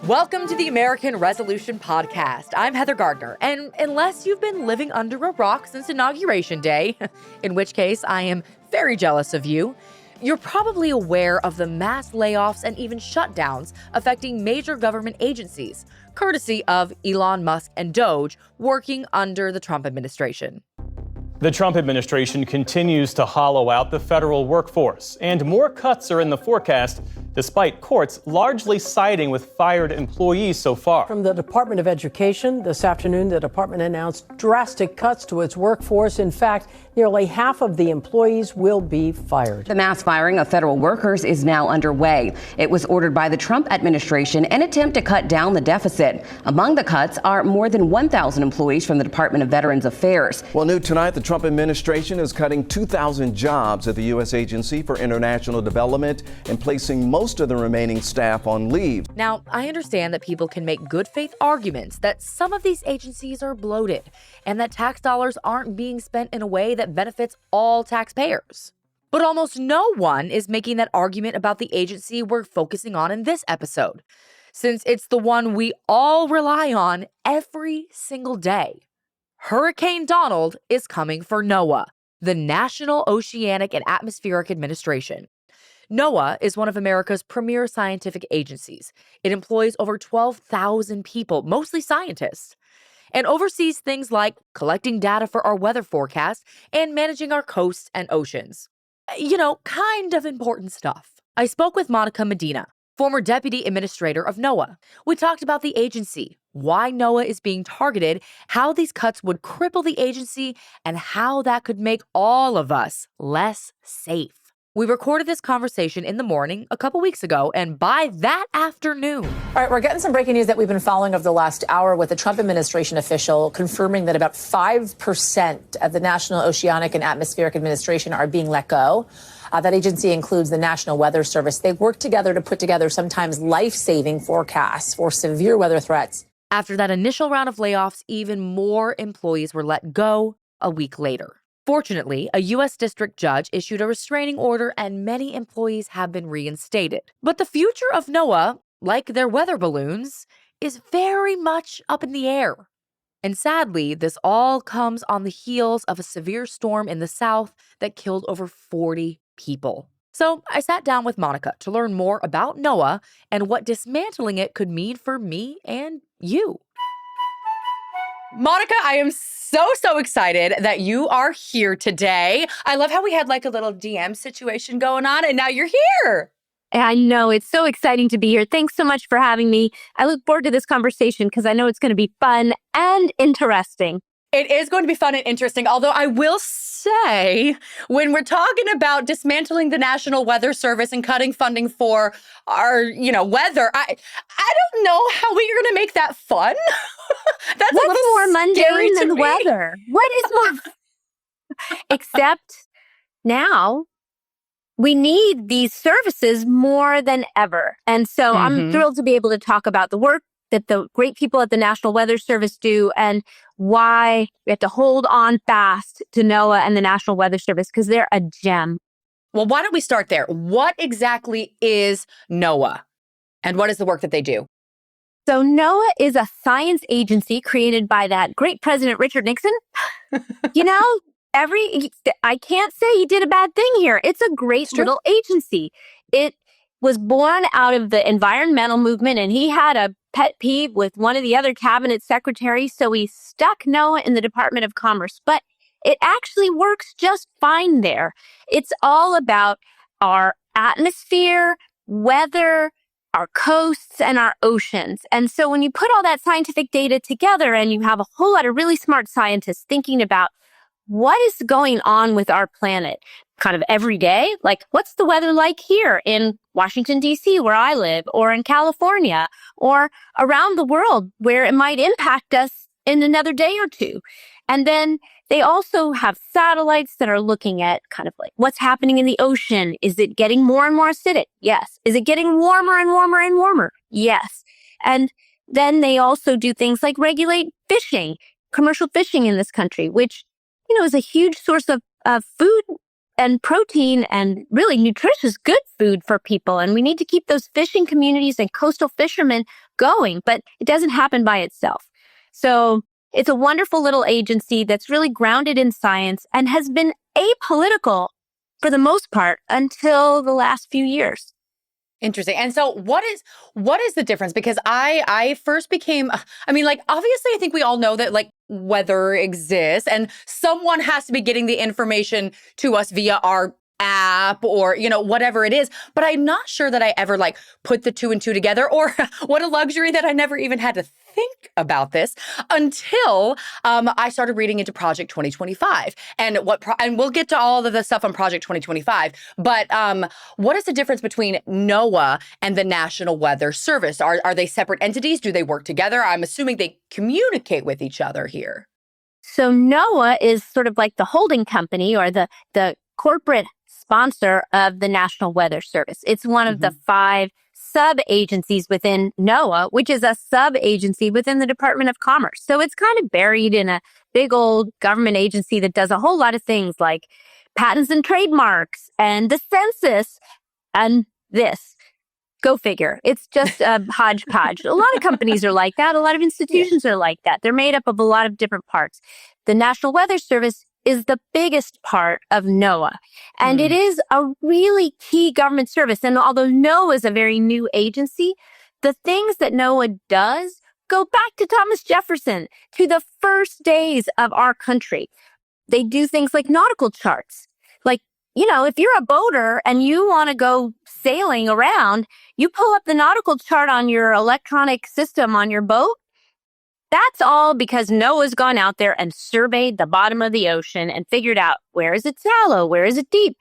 Welcome to the American Resolution Podcast. I'm Heather Gardner, and unless you've been living under a rock since Inauguration Day, in which case I am very jealous of you, you're probably aware of the mass layoffs and even shutdowns affecting major government agencies, courtesy of Elon Musk and Doge working under the Trump administration. The Trump administration continues to hollow out the federal workforce, and more cuts are in the forecast, despite courts largely siding with fired employees so far. From the Department of Education, this afternoon, the department announced drastic cuts to its workforce. In fact, nearly half of the employees will be fired. The mass firing of federal workers is now underway. It was ordered by the Trump administration in an attempt to cut down the deficit. Among the cuts are more than 1,000 employees from the Department of Veterans Affairs. Well, new tonight, the Trump administration is cutting 2,000 jobs at the U.S. Agency for International Development and placing most of the remaining staff on leave. Now, I understand that people can make good faith arguments that some of these agencies are bloated and that tax dollars aren't being spent in a way that benefits all taxpayers. But almost no one is making that argument about the agency we're focusing on in this episode, since it's the one we all rely on every single day. Hurricane Donald is coming for NOAA, the National Oceanic and Atmospheric Administration. NOAA is one of America's premier scientific agencies. It employs over 12,000 people, mostly scientists, and oversees things like collecting data for our weather forecast and managing our coasts and oceans. You know, kind of important stuff. I spoke with Monica Medina, former deputy administrator of NOAA. We talked about the agency, why NOAA is being targeted, how these cuts would cripple the agency, and how that could make all of us less safe. We recorded this conversation in the morning a couple weeks ago, and by that afternoon... All right, we're getting some breaking news that we've been following over the last hour with the Trump administration official confirming that about 5% of the National Oceanic and Atmospheric Administration are being let go. That agency includes the National Weather Service. They work together to put together sometimes life-saving forecasts for severe weather threats. After that initial round of layoffs, even more employees were let go a week later. Fortunately, a U.S. district judge issued a restraining order and many employees have been reinstated. But the future of NOAA, like their weather balloons, is very much up in the air. And sadly, this all comes on the heels of a severe storm in the South that killed over 40 people. So I sat down with Monica to learn more about NOAA and what dismantling it could mean for me and you. Monica, I am so excited that you are here today. I love how we had like a little DM situation going on and now you're here. I know. It's so exciting to be here. Thanks so much for having me. I look forward to this conversation because I know it's going to be fun and interesting. It is going to be fun and interesting, although I will say, when we're talking about dismantling the National Weather Service and cutting funding for our, weather, I don't know how we're going to make that fun. That's What's a little more mundane than the me. weather? What is more... Except now, we need these services more than ever. And so I'm thrilled to be able to talk about the work that the great people at the National Weather Service do and why we have to hold on fast to NOAA and the National Weather Service because they're a gem. Well, why don't we start there? What exactly is NOAA and what is the work that they do? So NOAA is a science agency created by that great President Richard Nixon. I can't say he did a bad thing here. It's a great little agency. It was born out of the environmental movement, and he had a pet peeve with one of the other cabinet secretaries, so he stuck NOAA in the Department of Commerce. But it actually works just fine there. It's all about our atmosphere, weather, our coasts, and our oceans. And so when you put all that scientific data together and you have a whole lot of really smart scientists thinking about what is going on with our planet kind of every day, like what's the weather like here in Washington, D.C., where I live, or in California, or around the world where it might impact us in another day or two. And then they also have satellites that are looking at kind of like what's happening in the ocean. Is it getting more and more acidic? Yes. Is it getting warmer and warmer and warmer? Yes. And then they also do things like regulate fishing, commercial fishing in this country, which, is a huge source of food and protein and really nutritious, good food for people. And we need to keep those fishing communities and coastal fishermen going, but it doesn't happen by itself. So it's a wonderful little agency that's really grounded in science and has been apolitical for the most part until the last few years. Interesting. And so what is the difference? Because I first became, obviously I think we all know that like weather exists and someone has to be getting the information to us via our app or, whatever it is. But I'm not sure that I ever like put the two and two together, or what a luxury that I never even had to think about this until I started reading into Project 2025 and and we'll get to all of the stuff on Project 2025. But what is the difference between NOAA and the National Weather Service? Are they separate entities? Do they work together? I'm assuming they communicate with each other here. So NOAA is sort of like the holding company or the corporate sponsor of the National Weather Service. It's one of the 5 sub-agencies within NOAA, which is a sub-agency within the Department of Commerce. So it's kind of buried in a big old government agency that does a whole lot of things like patents and trademarks and the census and this. Go figure. It's just a hodgepodge. A lot of companies are like that. A lot of institutions are like that. They're made up of a lot of different parts. The National Weather Service is the biggest part of NOAA. And it is a really key government service. And although NOAA is a very new agency, the things that NOAA does go back to Thomas Jefferson, to the first days of our country. They do things like nautical charts. Like, if you're a boater and you want to go sailing around, you pull up the nautical chart on your electronic system on your boat. That's all because NOAA's gone out there and surveyed the bottom of the ocean and figured out where is it shallow, where is it deep.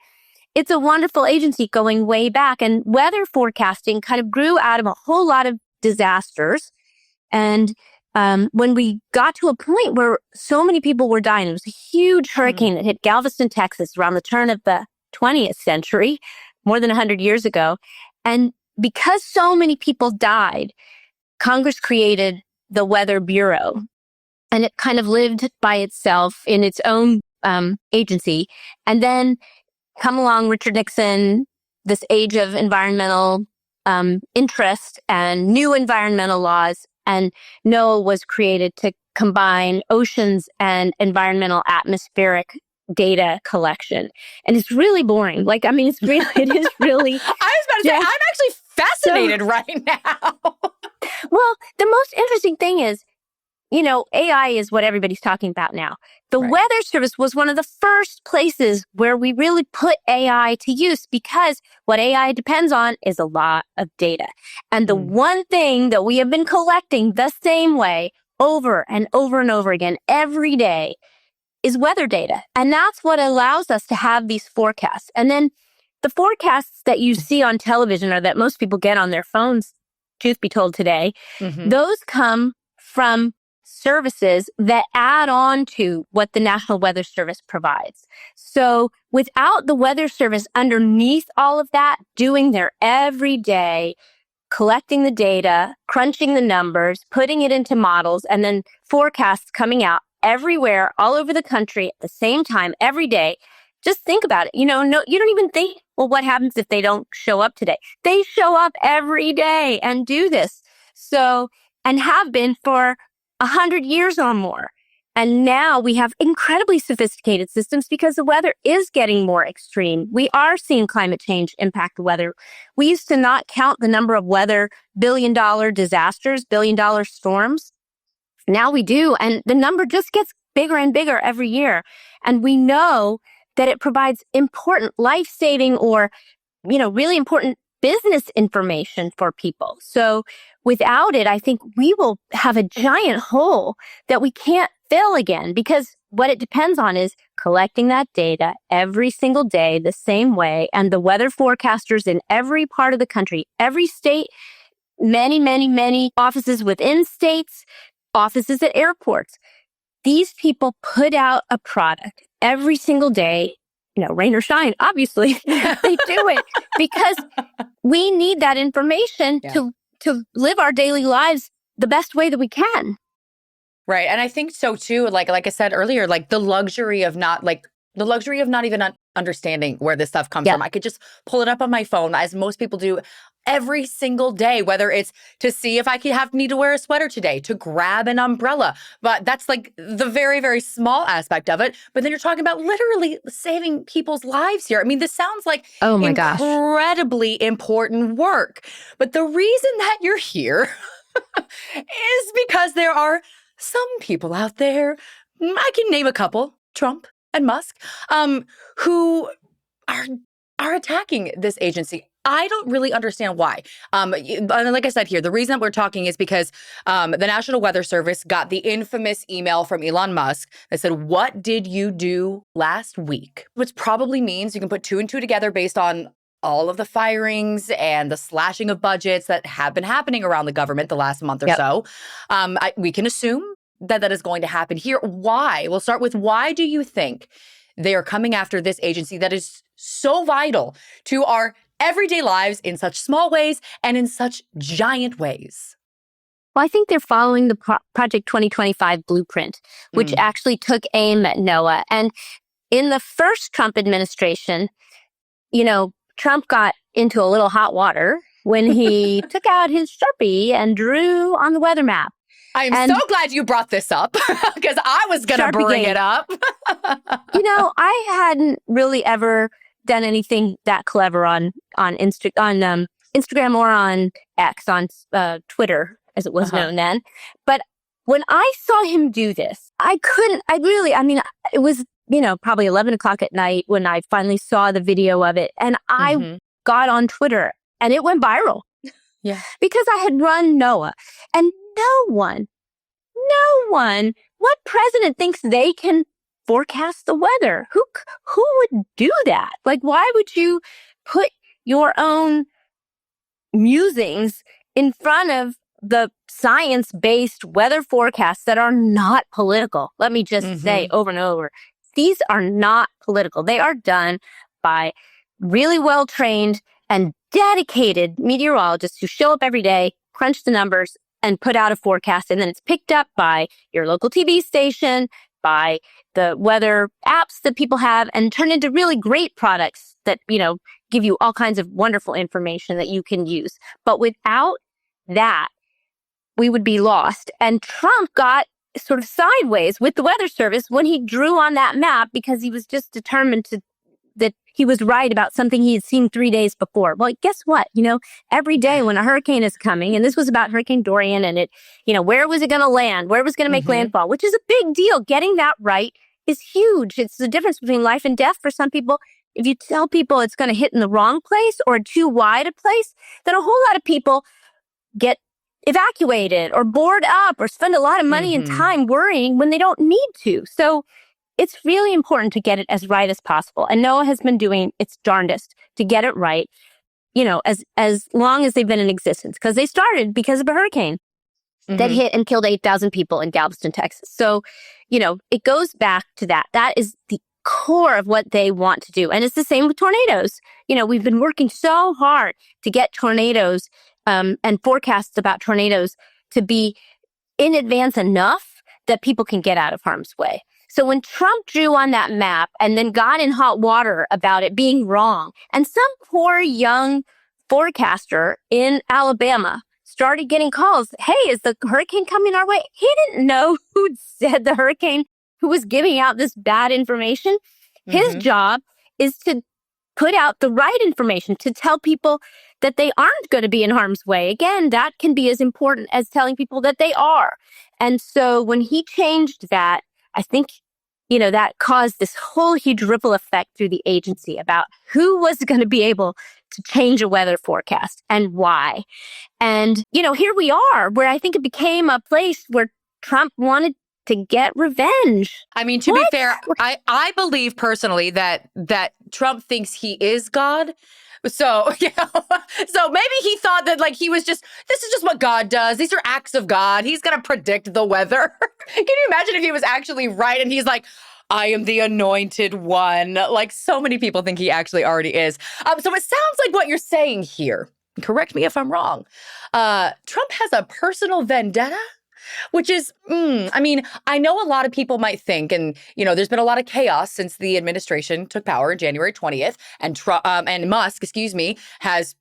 It's a wonderful agency going way back, and weather forecasting kind of grew out of a whole lot of disasters. And when we got to a point where so many people were dying, it was a huge hurricane that hit Galveston, Texas around the turn of the 20th century, more than 100 years ago. And because so many people died, Congress created the Weather Bureau, and it kind of lived by itself in its own agency. And then come along Richard Nixon, this age of environmental interest and new environmental laws, and NOAA was created to combine oceans and environmental atmospheric data collection. And it's really boring. It is really. I was about to say, I'm actually fascinated right now. Well, the most interesting thing is, AI is what everybody's talking about now. The Weather Service was one of the first places where we really put AI to use, because what AI depends on is a lot of data. And the one thing that we have been collecting the same way over and over and over again every day is weather data. And that's what allows us to have these forecasts. And then the forecasts that you see on television, or that most people get on their phones, truth be told today, those come from services that add on to what the National Weather Service provides. So without the Weather Service underneath all of that, doing their everyday, collecting the data, crunching the numbers, putting it into models, and then forecasts coming out everywhere, all over the country at the same time, every day, just think about it. You don't even think, well, what happens if they don't show up today? They show up every day and do this. So, and have been for 100 years or more. And now we have incredibly sophisticated systems because the weather is getting more extreme. We are seeing climate change impact the weather. We used to not count the number of weather billion-dollar disasters, billion-dollar storms. Now we do. And the number just gets bigger and bigger every year. And we know that it provides important life-saving or, really important business information for people. So without it, I think we will have a giant hole that we can't fill again, because what it depends on is collecting that data every single day the same way. And the weather forecasters in every part of the country, every state, many, many, many offices within states, offices at airports, these people put out a product every single day, rain or shine, obviously, they do it because we need that information to live our daily lives the best way that we can. Right. And I think so too, like I said earlier, like the luxury of not The luxury of not even understanding where this stuff comes from. I could just pull it up on my phone, as most people do every single day, whether it's to see if I need to wear a sweater today, to grab an umbrella. But that's like the very, very small aspect of it. But then you're talking about literally saving people's lives here. I mean, this sounds like incredibly important work. But the reason that you're here is because there are some people out there, I can name a couple, Trump and Musk, who are attacking this agency. I don't really understand why. Like I said here, the reason that we're talking is because the National Weather Service got the infamous email from Elon Musk that said, "What did you do last week?" Which probably means you can put two and two together based on all of the firings and the slashing of budgets that have been happening around the government the last month or so. We can assume that is going to happen here. Why? We'll start with, why do you think they are coming after this agency that is so vital to our everyday lives in such small ways and in such giant ways? Well, I think they're following the Project 2025 blueprint, which actually took aim at NOAA. And in the first Trump administration, Trump got into a little hot water when he took out his Sharpie and drew on the weather map. I am so glad you brought this up because I was going to bring it up. I hadn't really ever done anything that clever on Instagram or on X, on Twitter, as it was known then. But when I saw him do this, it was, probably 11 o'clock at night when I finally saw the video of it. And I got on Twitter and it went viral. Yeah. Because I had run NOAA, and no one, what president thinks they can forecast the weather? Who would do that? Like, why would you put your own musings in front of the science-based weather forecasts that are not political? Let me just say over and over, these are not political. They are done by really well-trained and dedicated meteorologists who show up every day, crunch the numbers, and put out a forecast. And then it's picked up by your local TV station, by the weather apps that people have, and turn into really great products that, give you all kinds of wonderful information that you can use. But without that, we would be lost. And Trump got sort of sideways with the Weather Service when he drew on that map because he was just determined that he was right about something he had seen 3 days before. Well, guess what? Every day when a hurricane is coming, and this was about Hurricane Dorian, and it, where was it going to land? Where was it going to make landfall? Which is a big deal. Getting that right is huge. It's the difference between life and death for some people. If you tell people it's going to hit in the wrong place or too wide a place, then a whole lot of people get evacuated or board up or spend a lot of money and time worrying when they don't need to. So it's really important to get it as right as possible. And NOAA has been doing its darndest to get it right, as long as they've been in existence, because they started because of a hurricane that hit and killed 8,000 people in Galveston, Texas. So, it goes back to that. That is the core of what they want to do. And it's the same with tornadoes. We've been working so hard to get tornadoes and forecasts about tornadoes to be in advance enough that people can get out of harm's way. So when Trump drew on that map and then got in hot water about it being wrong, and some poor young forecaster in Alabama started getting calls, "Hey, is the hurricane coming our way?" He didn't know who'd said the hurricane, who was giving out this bad information. His job is to put out the right information, to tell people that they aren't going to be in harm's way. Again, that can be as important as telling people that they are. And so when he changed that, I think, that caused this whole huge ripple effect through the agency about who was going to be able to change a weather forecast and why. And, here we are, where I think it became a place where Trump wanted to get revenge. I mean, to be fair, I believe personally that Trump thinks he is God. So, so maybe he thought that he was this is just what God does. These are acts of God. He's going to predict the weather. Can you imagine if he was actually right and he's like, I am the anointed one. Like so many people think he actually already is. So it sounds like what you're saying here, correct me if I'm wrong, Trump has a personal vendetta Which is, I mean, I know a lot of people might think, and, there's been a lot of chaos since the administration took power on January 20th, and Musk, has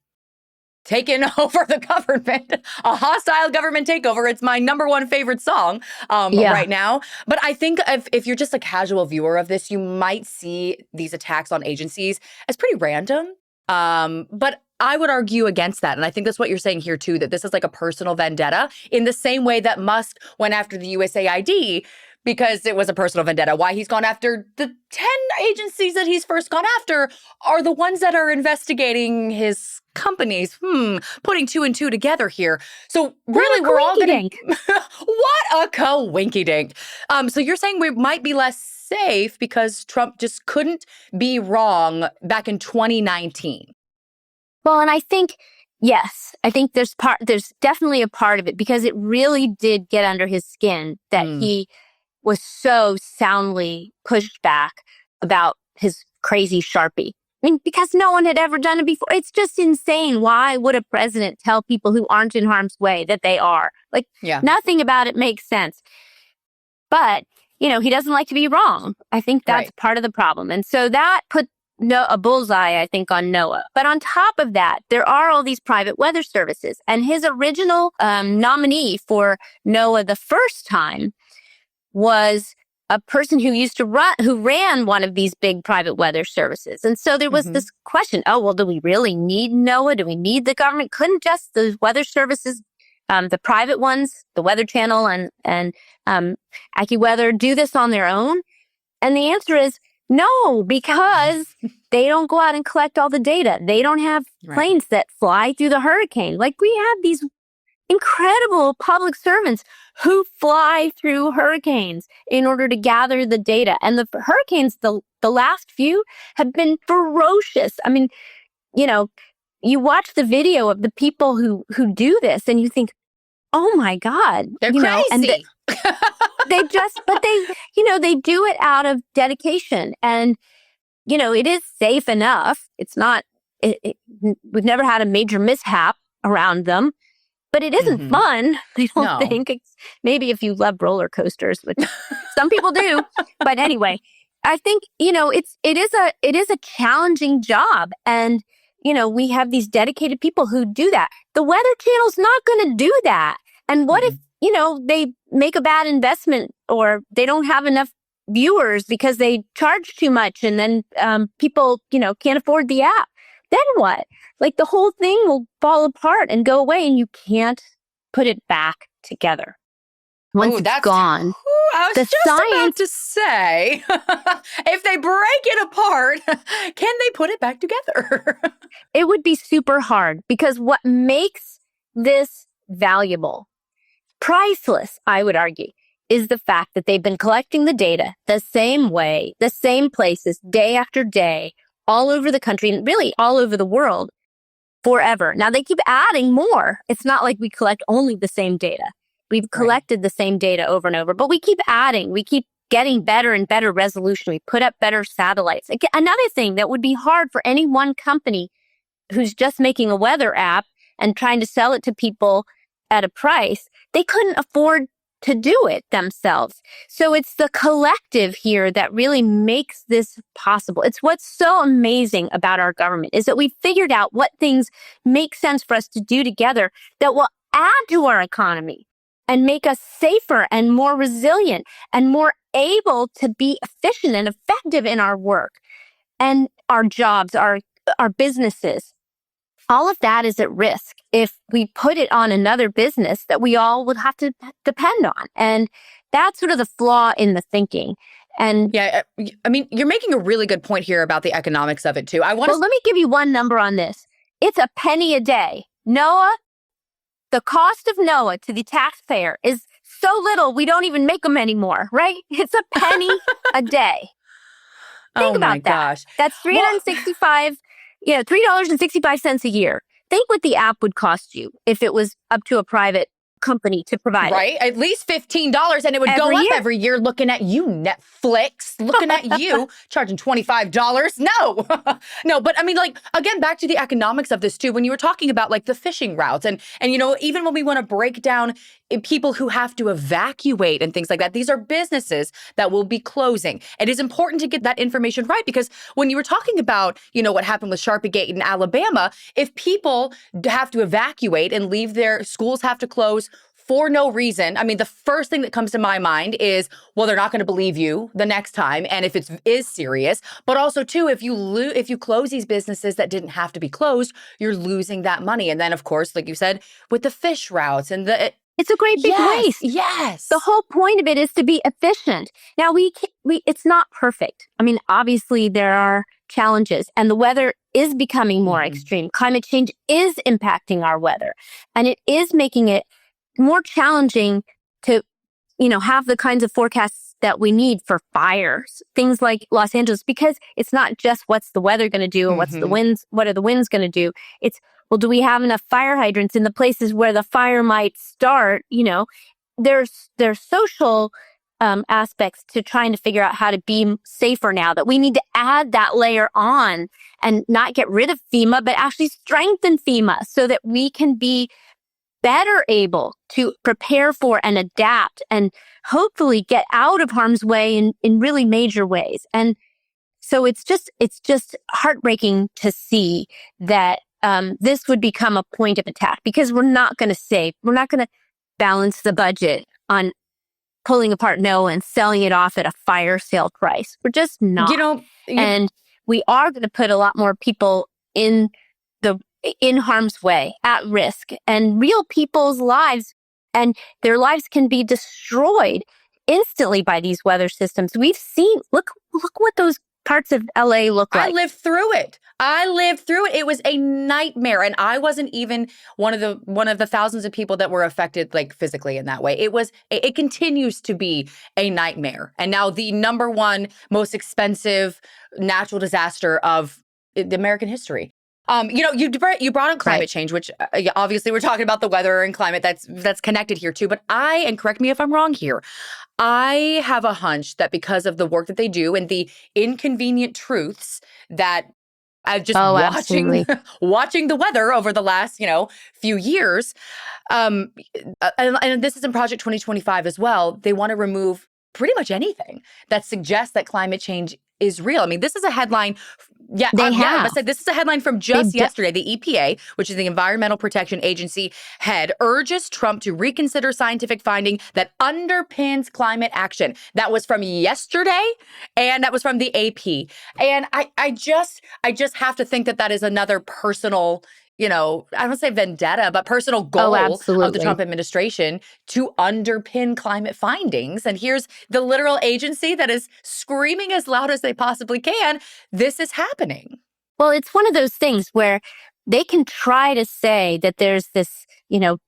taken over the government, a hostile government takeover. It's my number one favorite song right now. But I think if you're just a casual viewer of this, you might see these attacks on agencies as pretty random. But I would argue against that. And I think that's what you're saying here, too, that this is like a personal vendetta in the same way that Musk went after the USAID because it was a personal vendetta. Why he's gone after the 10 agencies that he's first gone after are the ones that are investigating his companies. Putting two and two together here. So really, we're all getting what a co-winky-dink. So you're saying we might be less safe because Trump just couldn't be wrong back in 2019. Well, and I think, yes, I think there's definitely a part of it because it really did get under his skin that he was so soundly pushed back about his crazy Sharpie. I mean, because no one had ever done it before. It's just insane. Why would a president tell people who aren't in harm's way that they are? Nothing about it makes sense. But, he doesn't like to be wrong. I think that's part of the problem. And so that put a bullseye, I think, on NOAA. But on top of that, there are all these private weather services. And his original nominee for NOAA the first time was a person who ran one of these big private weather services. And so there was this question, do we really need NOAA? Do we need the government? Couldn't just the weather services, the private ones, the Weather Channel and AccuWeather, do this on their own? And the answer is no, because they don't go out and collect all the data. They don't have planes that fly through the hurricane. Like, we have these incredible public servants who fly through hurricanes in order to gather the data. And the hurricanes, the last few, have been ferocious. I mean, you watch the video of the people who do this and you think, oh my God. They're crazy. And they do it out of dedication. And, it is safe enough. It's not, we've never had a major mishap around them. But it isn't fun, I don't think. Maybe if you love roller coasters, which some people do. But anyway, I think, it is a challenging job. And, we have these dedicated people who do that. The Weather Channel's not going to do that. And what if, they make a bad investment or they don't have enough viewers because they charge too much and then people, can't afford the app? Then what? Like, the whole thing will fall apart and go away and you can't put it back together. Once it's gone. I was about to say, if they break it apart, can they put it back together? It would be super hard because what makes this valuable, priceless, I would argue, is the fact that they've been collecting the data the same way, the same places, day after day, all over the country and really all over the world forever. Now, they keep adding more. It's not like we collect only the same data. We've collected the same data over and over, but we keep adding. We keep getting better and better resolution. We put up better satellites. Another thing that would be hard for any one company who's just making a weather app and trying to sell it to people at a price, they couldn't afford to do it themselves. So it's the collective here that really makes this possible. It's what's so amazing about our government is that we figured out what things make sense for us to do together that will add to our economy and make us safer and more resilient and more able to be efficient and effective in our work and our jobs, our businesses. All of that is at risk if we put it on another business that we all would have to depend on. And that's sort of the flaw in the thinking. And yeah, I mean, you're making a really good point here about the economics of it, too. Let me give you one number on this. It's a penny a day. NOAA, the cost of NOAA to the taxpayer is so little, we don't even make them anymore, right? It's a penny a day. Think about that. Gosh. That's $3.65 a year. Think what the app would cost you if it was up to a private company to provide it. Right? At least $15, and it would go up every year. Looking at you, Netflix. Looking at you, charging $25. No, no. But I mean, like, again, back to the economics of this too. When you were talking about like the fishing routes, and even when we want to break down people who have to evacuate and things like that, these are businesses that will be closing. It is important to get that information right, because when you were talking about, what happened with Sharpiegate in Alabama, if people have to evacuate and leave their schools have to close for no reason, I mean, the first thing that comes to my mind is, well, they're not going to believe you the next time, and if it is serious. But also, too, if you close these businesses that didn't have to be closed, you're losing that money. And then, of course, like you said, with the fish routes and it's a great big waste. Yes. The whole point of it is to be efficient. Now, it's not perfect. I mean, obviously, there are challenges, and the weather is becoming more extreme. Climate change is impacting our weather, and it is making it more challenging to, have the kinds of forecasts that we need for fires, things like Los Angeles, because it's not just what's the weather going to do and what are the winds going to do. It's, well, do we have enough fire hydrants in the places where the fire might start? There's social aspects to trying to figure out how to be safer now, that we need to add that layer on and not get rid of FEMA, but actually strengthen FEMA so that we can be better able to prepare for and adapt and hopefully get out of harm's way in really major ways. And so it's just heartbreaking to see that this would become a point of attack, because we're not going to balance the budget on pulling apart NOAA and selling it off at a fire sale price. We're just not. And we are going to put a lot more people in harm's way, at risk, and real people's lives, and their lives can be destroyed instantly by these weather systems. We've seen, look what those parts of LA look like. I lived through it. It was a nightmare. And I wasn't even one of the thousands of people that were affected, like, physically in that way. It continues to be a nightmare. And now the number one most expensive natural disaster of the American history. You brought up climate change, which obviously we're talking about the weather and climate that's connected here too. But and correct me if I'm wrong here, I have a hunch that because of the work that they do and the inconvenient truths that I've just watching the weather over the last, few years, and this is in Project 2025 as well, they want to remove pretty much anything that suggests that climate change is real. I mean, this is a headline. This is a headline from just yesterday. The EPA, which is the Environmental Protection Agency head, urges Trump to reconsider scientific finding that underpins climate action. That was from yesterday, and that was from the AP. And I just have to think that is another personal, I don't say vendetta, but personal goal of the Trump administration to underpin climate findings. And here's the literal agency that is screaming as loud as they possibly can, this is happening. Well, it's one of those things where they can try to say that there's this,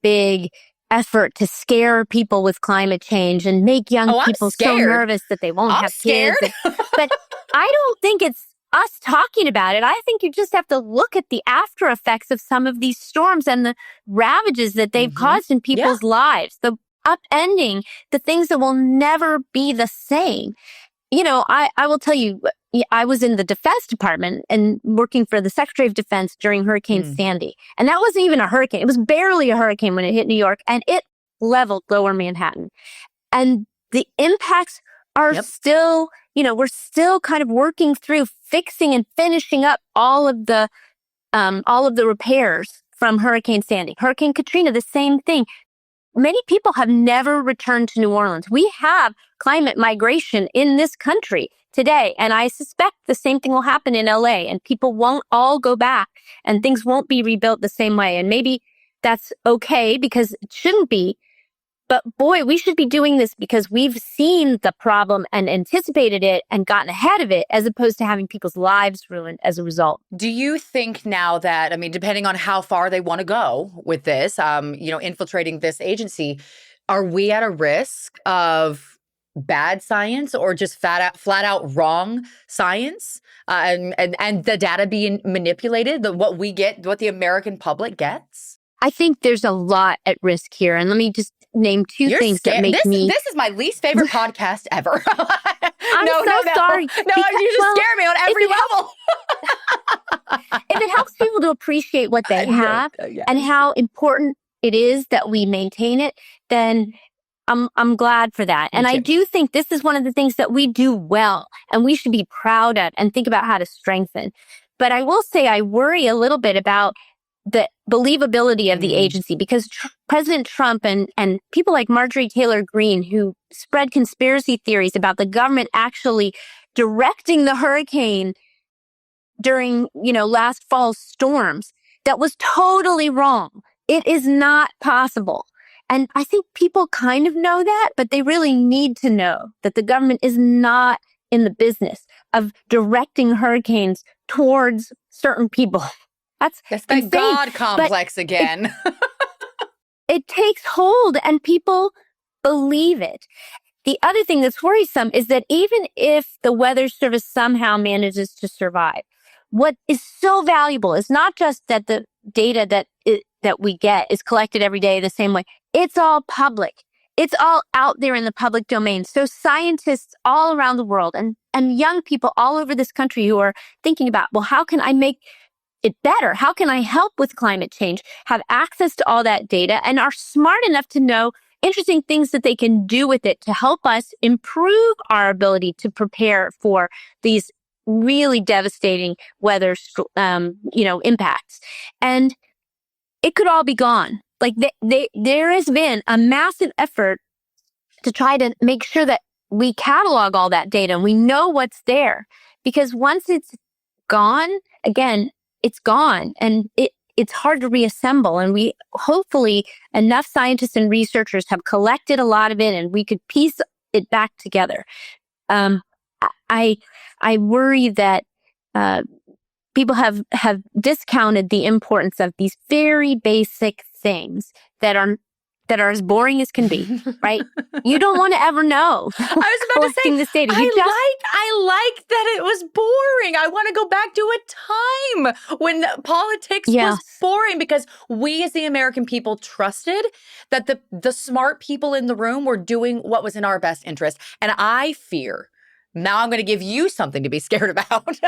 big effort to scare people with climate change and make young people so nervous that they won't have kids. But I don't think it's us talking about it. I think you just have to look at the after effects of some of these storms and the ravages that they've caused in people's lives, the upending, the things that will never be the same. I will tell you, I was in the Defense Department and working for the Secretary of Defense during Hurricane Sandy. And that wasn't even a hurricane. It was barely a hurricane when it hit New York, and it leveled lower Manhattan. And the impacts are still, we're still kind of working through fixing and finishing up all of the repairs from Hurricane Sandy. Hurricane Katrina, the same thing. Many people have never returned to New Orleans. We have climate migration in this country today, and I suspect the same thing will happen in LA, and people won't all go back, and things won't be rebuilt the same way. And maybe that's okay, because it shouldn't be. But boy, we should be doing this because we've seen the problem and anticipated it and gotten ahead of it, as opposed to having people's lives ruined as a result. Do you think now that, depending on how far they want to go with this, infiltrating this agency, are we at a risk of bad science or just flat out wrong science and the data being manipulated, what we get, what the American public gets? I think there's a lot at risk here. And let me just name two things that make me... This is my least favorite podcast ever. I'm no, sorry. No, you just scare me on every level. If it helps people to appreciate what they have and how important it is that we maintain it, then I'm glad for that. And I do think this is one of the things that we do well and we should be proud of and think about how to strengthen. But I will say I worry a little bit about the believability of the agency, because President Trump and people like Marjorie Taylor Greene, who spread conspiracy theories about the government actually directing the hurricane during, last fall's storms, that was totally wrong. It is not possible. And I think people kind of know that, but they really need to know that the government is not in the business of directing hurricanes towards certain people. That's the insane. God complex again. It takes hold and people believe it. The other thing that's worrisome is that even if the Weather Service somehow manages to survive, what is so valuable is not just that the data that we get is collected every day the same way. It's all public. It's all out there in the public domain. So scientists all around the world and young people all over this country who are thinking about, well, how can I make it better? How can I help with climate change? Have access to all that data and are smart enough to know interesting things that they can do with it to help us improve our ability to prepare for these really devastating weather, impacts. And it could all be gone. Like there has been a massive effort to try to make sure that we catalog all that data and we know what's there. Because once it's gone, again, it's gone and it's hard to reassemble. And we hopefully enough scientists and researchers have collected a lot of it and we could piece it back together. I worry that people have discounted the importance of these very basic things that are as boring as can be, right? You don't want to ever know. I was about to say, this data. I like that it was boring. I want to go back to a time when politics was boring because we as the American people trusted that the smart people in the room were doing what was in our best interest. And I fear, now I'm going to give you something to be scared about.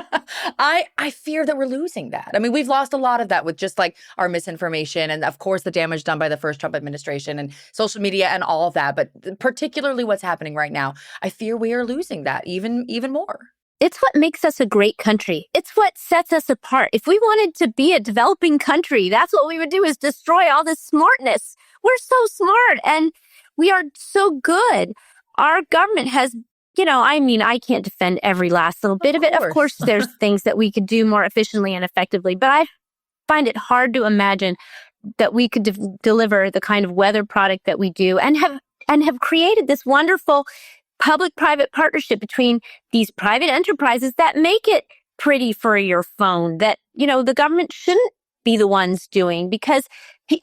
I fear that we're losing that. I mean, we've lost a lot of that with just like our misinformation and, of course, the damage done by the first Trump administration and social media and all of that. But particularly what's happening right now, I fear we are losing that even more. It's what makes us a great country. It's what sets us apart. If we wanted to be a developing country, that's what we would do, is destroy all this smartness. We're so smart and we are so good. Our government has, I can't defend every last little bit of it. Of course, there's things that we could do more efficiently and effectively, but I find it hard to imagine that we could deliver the kind of weather product that we do and have created this wonderful public-private partnership between these private enterprises that make it pretty for your phone that, the government shouldn't be the ones doing because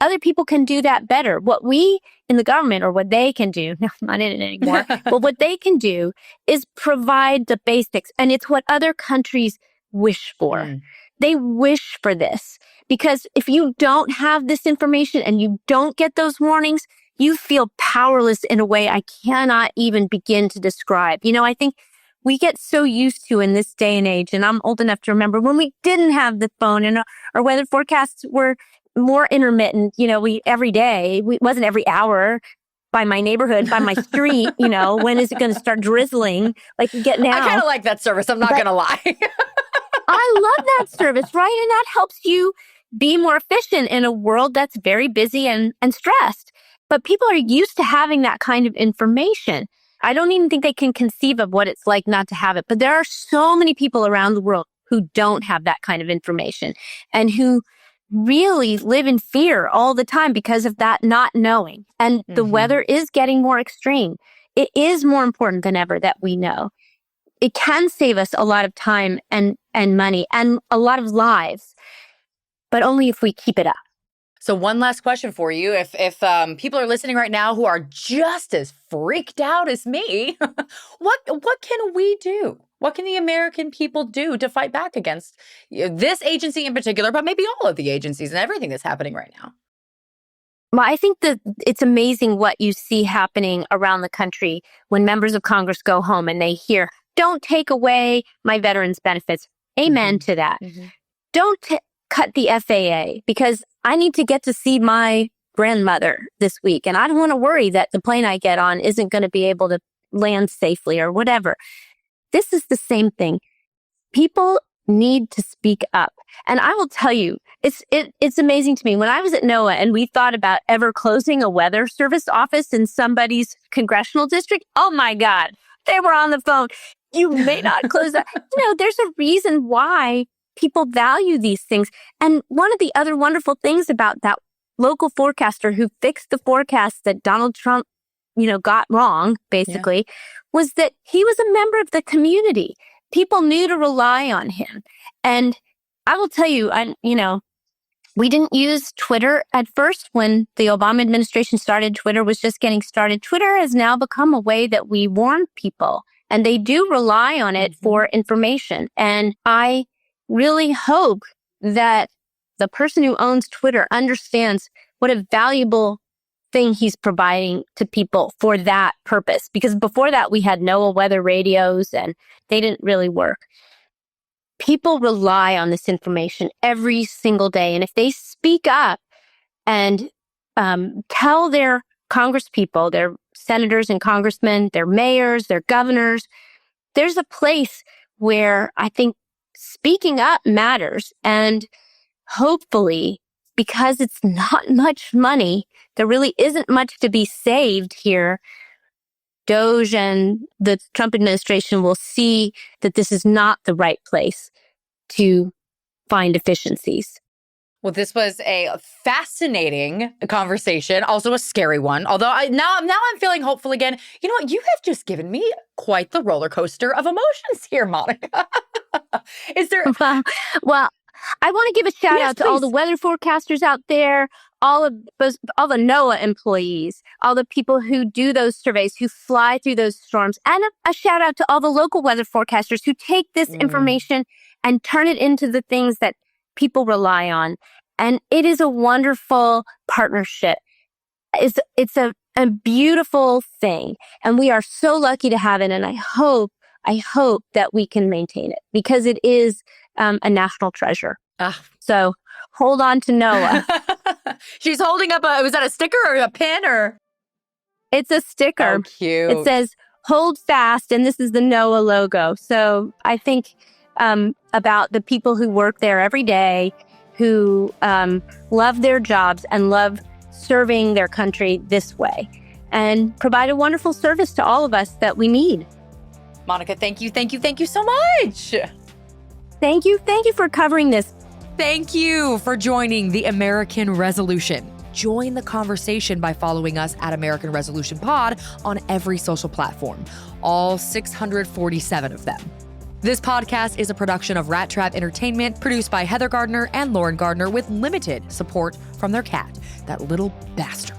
other people can do that better. What we in the government, or what they can do, no, I'm not in it anymore, but what they can do is provide the basics. And it's what other countries wish for. They wish for this because if you don't have this information and you don't get those warnings, you feel powerless in a way I cannot even begin to describe. I think we get so used to in this day and age, and I'm old enough to remember when we didn't have the phone and our weather forecasts were more intermittent. Every day, it wasn't every hour by my neighborhood, by my street, when is it going to start drizzling like you get now? I kind of like that service. I'm not going to lie. I love that service, right? And that helps you be more efficient in a world that's very busy and stressed. But people are used to having that kind of information. I don't even think they can conceive of what it's like not to have it. But there are so many people around the world who don't have that kind of information and who really live in fear all the time because of that not knowing. And the weather is getting more extreme. It is more important than ever that we know. It can save us a lot of time and money and a lot of lives, but only if we keep it up. So one last question for you. If people are listening right now who are just as freaked out as me, what can we do? What can the American people do to fight back against this agency in particular, but maybe all of the agencies and everything that's happening right now? Well, I think that it's amazing what you see happening around the country when members of Congress go home and they hear, don't take away my veterans' benefits. Amen to that. Don't cut the FAA because I need to get to see my grandmother this week. And I don't want to worry that the plane I get on isn't going to be able to land safely or whatever. This is the same thing. People need to speak up. And I will tell you, it's amazing to me. When I was at NOAA and we thought about ever closing a weather service office in somebody's congressional district, oh my God, they were on the phone. You may not close that. There's a reason why people value these things. And one of the other wonderful things about that local forecaster who fixed the forecast that Donald Trump, got wrong, basically, was that he was a member of the community. People knew to rely on him. And I will tell you, we didn't use Twitter at first when the Obama administration started. Twitter was just getting started. Twitter has now become a way that we warn people, and they do rely on it for information. And I really hope that the person who owns Twitter understands what a valuable thing he's providing to people for that purpose. Because before that, we had NOAA weather radios and they didn't really work. People rely on this information every single day. And if they speak up and tell their congresspeople, their senators and congressmen, their mayors, their governors, there's a place where I think speaking up matters. And hopefully, because it's not much money, there really isn't much to be saved here. DOGE and the Trump administration will see that this is not the right place to find efficiencies. Well, this was a fascinating conversation, also a scary one. Although now I'm feeling hopeful again. You know what? You have just given me quite the roller coaster of emotions here, Monica. Is there? Well, I want to give a shout out to all the weather forecasters out there, all the NOAA employees, all the people who do those surveys, who fly through those storms, and a shout out to all the local weather forecasters who take this information and turn it into the things that people rely on. And it is a wonderful partnership. It's a beautiful thing. And we are so lucky to have it. And I hope that we can maintain it because it is a national treasure. So hold on to NOAA. She's holding up was that a sticker or a pin or? It's a sticker. Oh, cute. It says, hold fast. And this is the NOAA logo. So I think about the people who work there every day, who love their jobs and love serving their country this way and provide a wonderful service to all of us that we need. Monica, thank you so much. Thank you for covering this. Thank you for joining the American Resolution. Join the conversation by following us at American Resolution Pod on every social platform, all 647 of them. This podcast is a production of Rat Trap Entertainment, produced by Heather Gardner and Lauren Gardner with limited support from their cat, that little bastard.